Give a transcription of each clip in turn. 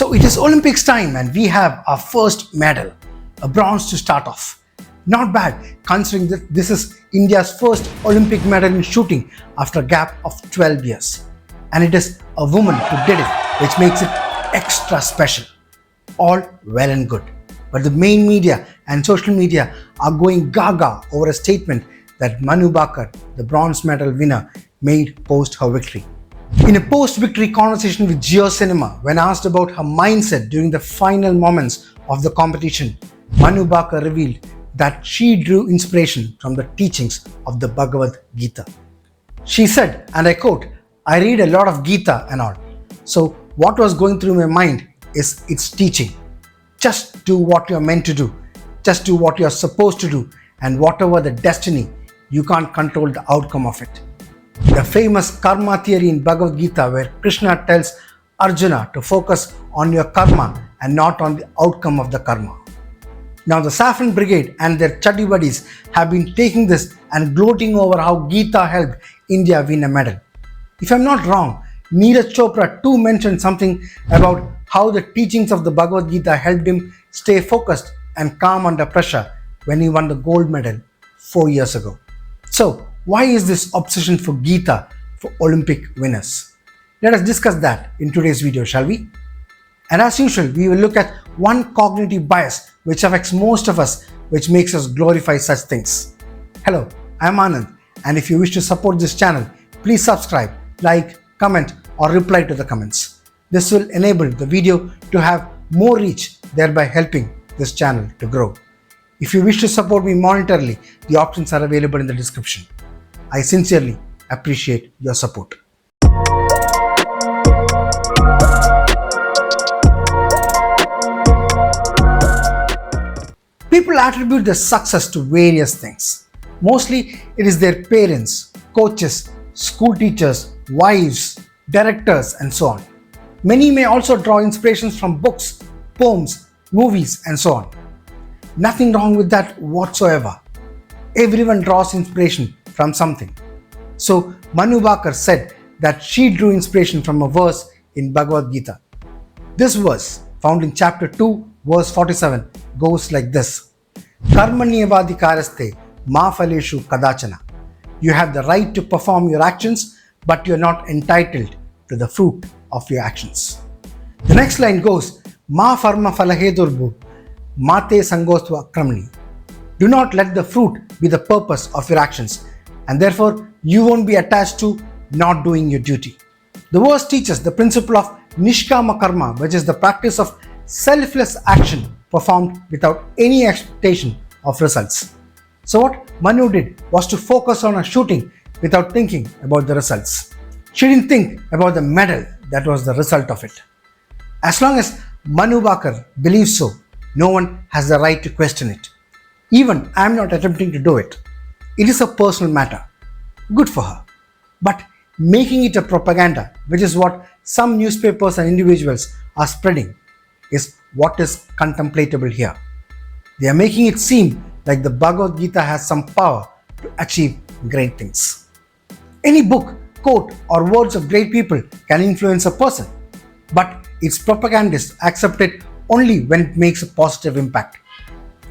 So it is Olympics time and we have our first medal, a bronze to start off. Not bad considering that this is India's first Olympic medal in shooting after a gap of 12 years. And it is a woman who did it, which makes it extra special. All well and good. But the main media and social media are going gaga over a statement that Manu Bhaker, the bronze medal winner, made post her victory. In a post-victory conversation with Jio Cinema, when asked about her mindset during the final moments of the competition, Manu Bhaker revealed that she drew inspiration from the teachings of the Bhagavad Gita. She said, and I quote, "I read a lot of Gita and all. So what was going through my mind is its teaching. Just do what you're meant to do. Just do what you're supposed to do. And whatever the destiny, you can't control the outcome of it." The famous karma theory in Bhagavad Gita, where Krishna tells Arjuna to focus on your karma and not on the outcome of the karma. Now the Saffron Brigade and their chuddy buddies have been taking this and gloating over how Gita helped India win a medal. If I'm not wrong, Neeraj Chopra too mentioned something about how the teachings of the Bhagavad Gita helped him stay focused and calm under pressure when he won the gold medal 4 years ago. So, why is this obsession for Gita for Olympic winners? Let us discuss that in today's video, shall we? And as usual, we will look at one cognitive bias which affects most of us, which makes us glorify such things. Hello, I am Anand, and if you wish to support this channel, please subscribe, like, comment, or reply to the comments. This will enable the video to have more reach, thereby helping this channel to grow. If you wish to support me monetarily, the options are available in the description. I sincerely appreciate your support. People attribute their success to various things. Mostly it is their parents, coaches, school teachers, wives, directors, and so on. Many may also draw inspirations from books, poems, movies, and so on. Nothing wrong with that whatsoever. Everyone draws inspiration from something. So Manu Bhaker said that she drew inspiration from a verse in Bhagavad Gita. This verse, found in chapter 2, verse 47, goes like this: Karmanyavadikaraste ma phaleshu kadachana. You have the right to perform your actions, but you're not entitled to the fruit of your actions. The next line goes, Ma farma falahedurbu mate sangostva akramani. Do not let the fruit be the purpose of your actions, and therefore you won't be attached to not doing your duty. The verse teaches the principle of nishkama karma, which is the practice of selfless action performed without any expectation of results. So what Manu did was to focus on her shooting without thinking about the results. She didn't think about the medal that was the result of it. As long as Manu Bhaker believes so, no one has the right to question it. Even I am not attempting to do it. It is a personal matter. Good for her. But making it a propaganda, which is what some newspapers and individuals are spreading, is what is contemplatable here. They are making it seem like the Bhagavad Gita has some power to achieve great things. Any book, quote, or words of great people can influence a person, but its propagandists accept it only when it makes a positive impact.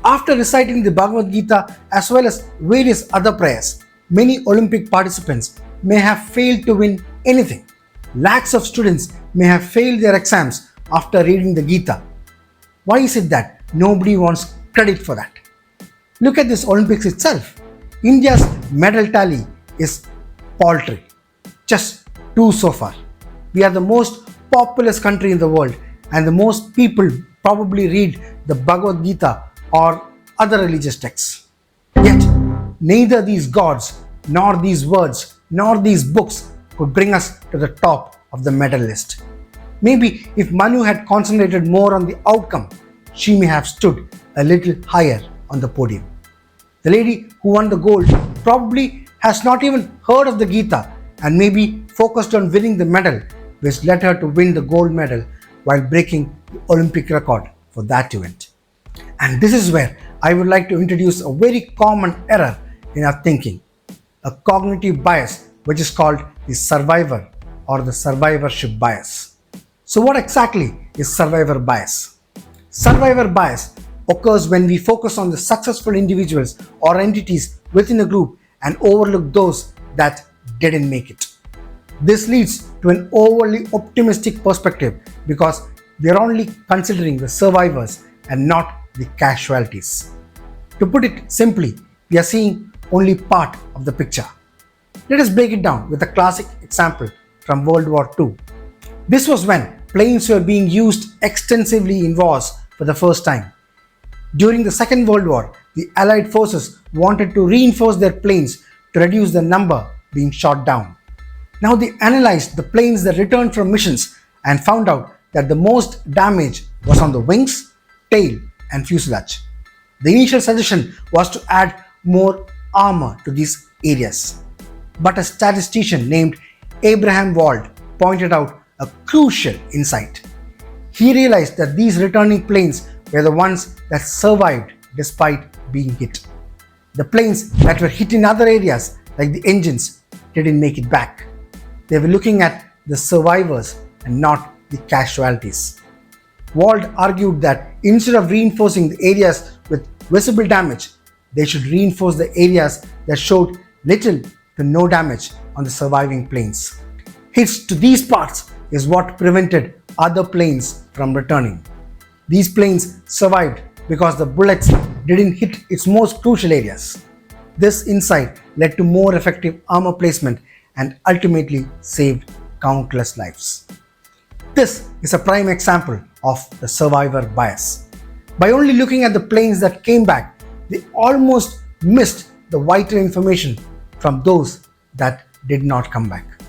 After reciting the Bhagavad Gita as well as various other prayers, many Olympic participants may have failed to win anything. Lakhs of students may have failed their exams after reading the Gita. Why is it that nobody wants credit for that? Look at this Olympics itself. India's medal tally is paltry. Just 2 so far. We are the most populous country in the world, and the most people probably read the Bhagavad Gita or other religious texts. Yet, neither these gods, nor these words, nor these books could bring us to the top of the medal list. Maybe if Manu had concentrated more on the outcome, she may have stood a little higher on the podium. The lady who won the gold probably has not even heard of the Gita and maybe focused on winning the medal, which led her to win the gold medal while breaking the Olympic record for that event. And this is where I would like to introduce a very common error in our thinking, a cognitive bias which is called the survivor or the survivorship bias. So what exactly is survivor bias? Survivor bias occurs when we focus on the successful individuals or entities within a group and overlook those that didn't make it. This leads to an overly optimistic perspective because we are only considering the survivors and not the casualties. To put it simply, we are seeing only part of the picture. Let us break it down with a classic example from World War II. This was when planes were being used extensively in wars for the first time. During the Second World War, the Allied forces wanted to reinforce their planes to reduce the number being shot down. Now they analyzed the planes that returned from missions and found out that the most damage was on the wings, tail, and fuselage. The initial suggestion was to add more armor to these areas. But a statistician named Abraham Wald pointed out a crucial insight. He realized that these returning planes were the ones that survived despite being hit. The planes that were hit in other areas, like the engines, didn't make it back. They were looking at the survivors and not the casualties. Wald argued that instead of reinforcing the areas with visible damage, they should reinforce the areas that showed little to no damage on the surviving planes. Hits to these parts is what prevented other planes from returning. These planes survived because the bullets didn't hit its most crucial areas. This insight led to more effective armor placement and ultimately saved countless lives. This is a prime example of the survivor bias. By only looking at the planes that came back, they almost missed the vital information from those that did not come back.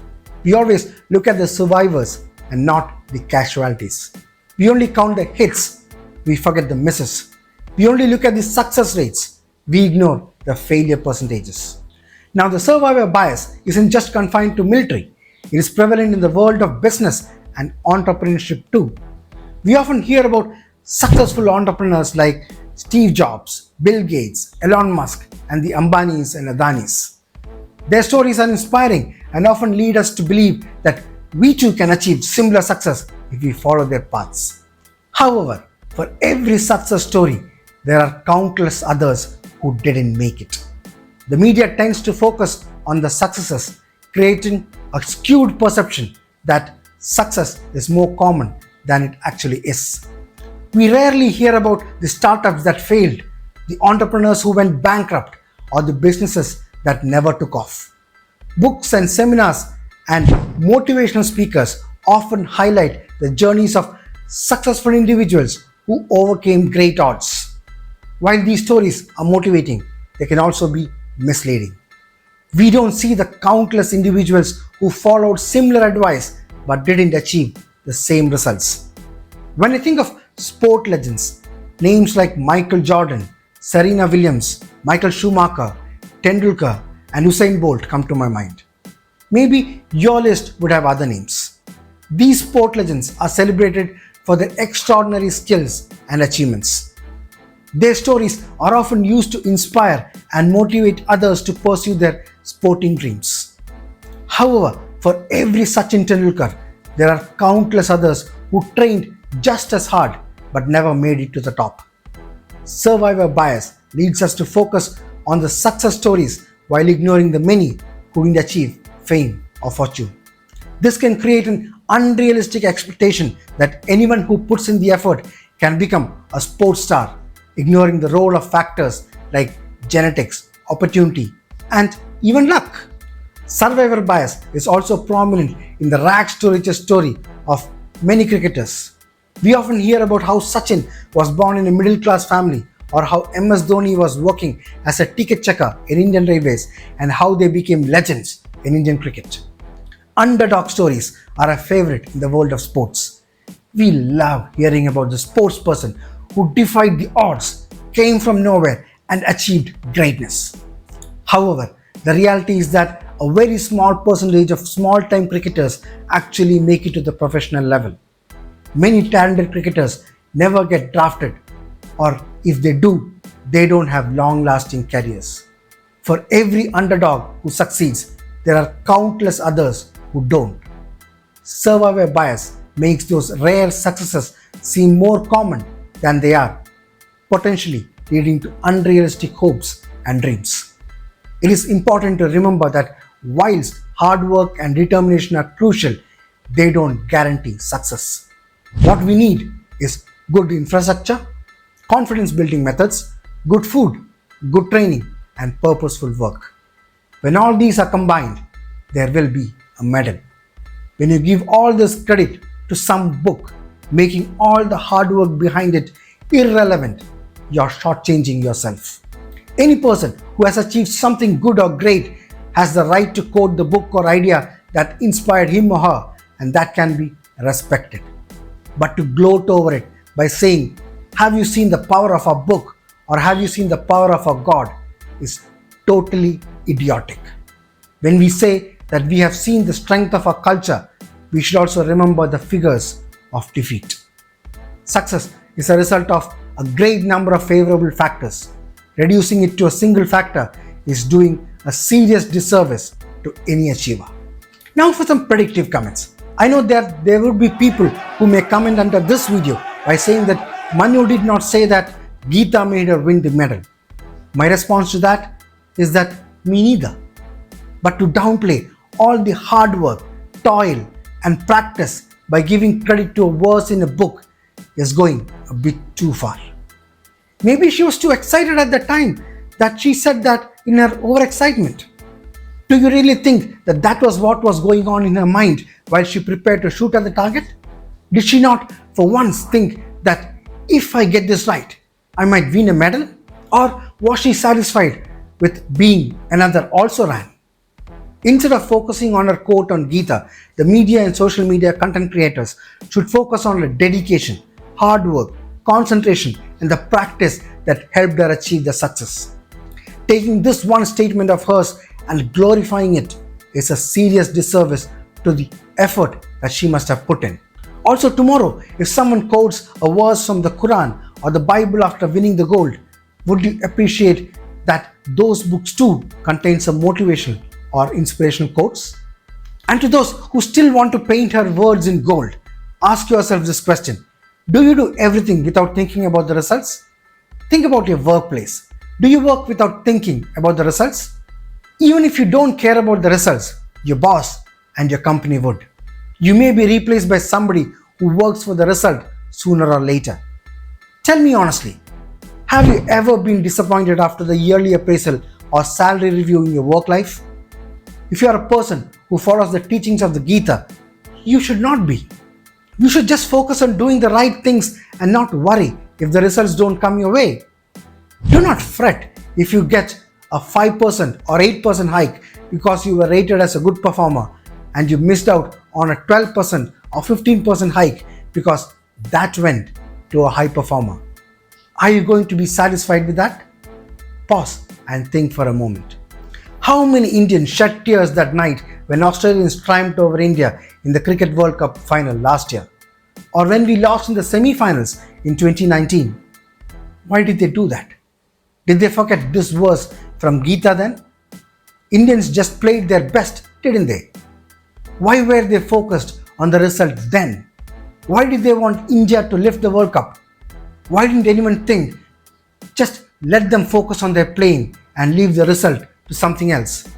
We always look at the survivors and not the casualties. We only count the hits, we forget the misses. We only look at the success rates, we ignore the failure percentages. Now, the survivor bias isn't just confined to military. It is prevalent in the world of business and entrepreneurship too. We often hear about successful entrepreneurs like Steve Jobs, Bill Gates, Elon Musk, and the Ambanis and Adanis. Their stories are inspiring and often lead us to believe that we too can achieve similar success if we follow their paths. However, for every success story, there are countless others who didn't make it. The media tends to focus on the successes, creating a skewed perception that success is more common than it actually is. We rarely hear about the startups that failed, the entrepreneurs who went bankrupt, or the businesses that never took off. Books and seminars and motivational speakers often highlight the journeys of successful individuals who overcame great odds. While these stories are motivating, they can also be misleading. We don't see the countless individuals who followed similar advice but didn't achieve the same results. When I think of sport legends, names like Michael Jordan, Serena Williams, Michael Schumacher, Tendulkar, and Usain Bolt come to my mind. Maybe your list would have other names. These sport legends are celebrated for their extraordinary skills and achievements. Their stories are often used to inspire and motivate others to pursue their sporting dreams. However, for every Sachin Tendulkar, there are countless others who trained just as hard but never made it to the top. Survivor bias leads us to focus on the success stories while ignoring the many who didn't achieve fame or fortune. This can create an unrealistic expectation that anyone who puts in the effort can become a sports star, ignoring the role of factors like genetics, opportunity, and even luck. Survivor bias is also prominent in the rags to riches story of many cricketers. We often hear about how Sachin was born in a middle-class family, or how MS Dhoni was working as a ticket checker in Indian Railways, and how they became legends in Indian cricket. Underdog stories are a favorite in the world of sports. We love hearing about the sports person who defied the odds, came from nowhere, and achieved greatness. However, the reality is that a very small percentage of small-time cricketers actually make it to the professional level. Many talented cricketers never get drafted, or if they do, they don't have long-lasting careers. For every underdog who succeeds, there are countless others who don't. Survivor bias makes those rare successes seem more common than they are, potentially leading to unrealistic hopes and dreams. It is important to remember that whilst hard work and determination are crucial, they don't guarantee success. What we need is good infrastructure, confidence building methods, good food, good training, and purposeful work. When all these are combined, there will be a medal. When you give all this credit to some book, making all the hard work behind it irrelevant, you're shortchanging yourself. Any person who has achieved something good or great has the right to quote the book or idea that inspired him or her, and that can be respected. But to gloat over it by saying, "Have you seen the power of a book?" or "Have you seen the power of a God?" is totally idiotic. When we say that we have seen the strength of our culture, we should also remember the figures of defeat. Success is a result of a great number of favorable factors. Reducing it to a single factor is doing a serious disservice to any achiever. Now for some predictive comments. I know that there would be people who may comment under this video by saying that Manu did not say that Gita made her win the medal. My response to that is that me neither. But to downplay all the hard work, toil, and practice by giving credit to a verse in a book is going a bit too far. Maybe she was too excited at the time that she said that in her overexcitement. Do you really think that that was what was going on in her mind while she prepared to shoot at the target? Did she not for once think that if I get this right, I might win a medal? Or was she satisfied with being another also ran? Instead of focusing on her quote on Gita, the media and social media content creators should focus on her dedication, hard work, concentration, and the practice that helped her achieve the success. Taking this one statement of hers and glorifying it is a serious disservice to the effort that she must have put in. Also tomorrow, if someone quotes a verse from the Quran or the Bible after winning the gold, would you appreciate that those books too contain some motivational or inspirational quotes? And to those who still want to paint her words in gold, ask yourself this question. Do you do everything without thinking about the results? Think about your workplace. Do you work without thinking about the results? Even if you don't care about the results, your boss and your company would. You may be replaced by somebody who works for the result sooner or later. Tell me honestly, have you ever been disappointed after the yearly appraisal or salary review in your work life? If you are a person who follows the teachings of the Gita, you should not be. You should just focus on doing the right things and not worry if the results don't come your way. Do not fret if you get a 5% or 8% hike because you were rated as a good performer and you missed out on a 12% or 15% hike because that went to a high performer. Are you going to be satisfied with that? Pause and think for a moment. How many Indians shed tears that night when Australians triumphed over India in the Cricket World Cup final last year? Or when we lost in the semi-finals in 2019? Why did they do that? Did they forget this verse from Gita then? Indians just played their best, didn't they? Why were they focused on the result then? Why did they want India to lift the World Cup? Why didn't anyone think, just let them focus on their playing and leave the result to something else?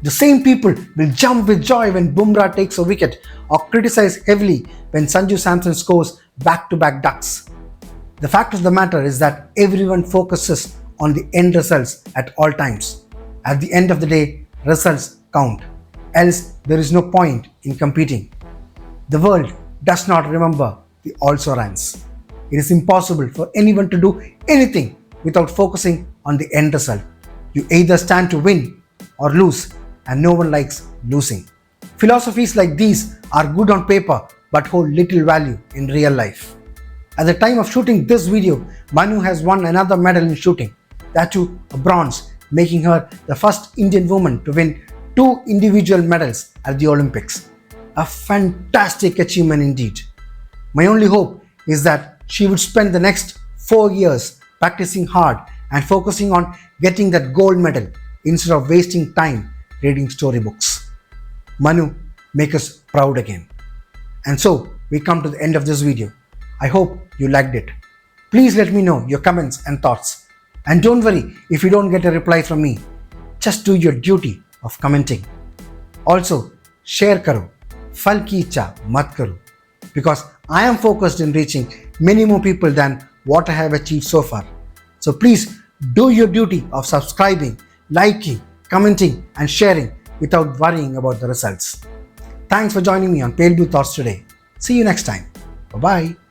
The same people will jump with joy when Bumrah takes a wicket or criticize heavily when Sanju Samson scores back-to-back ducks. The fact of the matter is that everyone focuses on the end results at all times. At the end of the day, results count. Else, there is no point in competing. The world does not remember the also-rans. It is impossible for anyone to do anything without focusing on the end result. You either stand to win or lose, and no one likes losing. Philosophies like these are good on paper but hold little value in real life. At the time of shooting this video, Manu has won another medal in shooting, that too a bronze, making her the first Indian woman to win 2 individual medals at the Olympics. A fantastic achievement indeed. My only hope is that she would spend the next 4 years practicing hard and focusing on getting that gold medal instead of wasting time reading storybooks. Manu, make us proud again. And so, we come to the end of this video. I hope you liked it. Please let me know your comments and thoughts. And don't worry if you don't get a reply from me. Just do your duty of commenting. Also, share karo, phal ki icha mat karo, because I am focused in reaching many more people than what I have achieved so far. So please do your duty of subscribing, liking, commenting and sharing without worrying about the results. Thanks for joining me on Pale Blue Thoughts today. See you next time. Bye-bye.